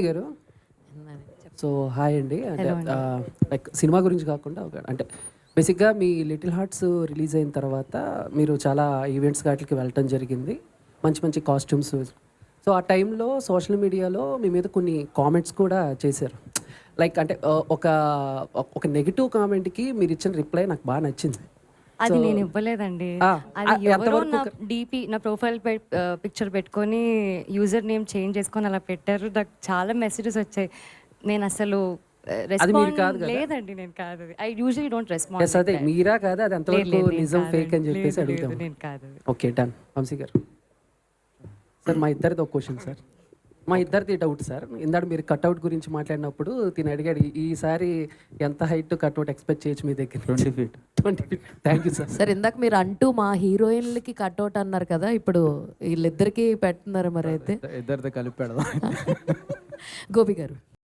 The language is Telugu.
గారు సో హాయ్ అండి. అంటే లైక్ సినిమా గురించి కాకుండా అంటే బేసిక్గా మీ లిటిల్ హార్ట్స్ రిలీజ్ అయిన తర్వాత మీరు చాలా ఈవెంట్స్ వాటికి వెళ్ళటం జరిగింది, మంచి మంచి కాస్ట్యూమ్స్. సో ఆ టైంలో సోషల్ మీడియాలో మీ మీద కొన్ని కామెంట్స్ కూడా చేశారు. లైక్ అంటే ఒక ఒక నెగిటివ్ కామెంట్కి మీరు ఇచ్చిన రిప్లై నాకు బాగా నచ్చింది. అది నేను ఇవ్వలేదండి. అది ఎవరో నా డీపీ నా ప్రొఫైల్ పిక్చర్ పెట్టుకొని యూజర్ నేమ్ చేంజ్ చేసుకొని అలా పెట్టారు. నాకు చాలా మెసేజెస్ వచ్చాయి. నేను అసలు రెస్పాండ్ లేదండి. నేను కాదు. I usually don't respond. అదే మీరా కాదా? అది ఎంతవరకు నిజం ఫేక్ అని చెప్పేసి అడుగుతాం. నేను కాదు. Okay done. వంశీ గారు సార్, మా ఇద్దరిది ఒక క్వశ్చన్ సార్. మా ఇద్దరిది డౌట్ సార్. ఇందాక మీరు కట్అవుట్ గురించి మాట్లాడినప్పుడు తిని అడిగాడు, ఈసారి ఎంత హైట్ కట్అవుట్ ఎక్స్పెక్ట్ చేయొచ్చు మీ దగ్గర? 20 feet. 20 feet. Thank you sir. Sir ఇందాక మీరు అంటూ మా హీరోయిన్లకి కట్అవుట్ అన్నారు కదా, ఇప్పుడు వీళ్ళిద్దరికి పెడుతున్నారు మరి అయితే ఇద్దరితో కలిపి పెడదాం. గోపి గారు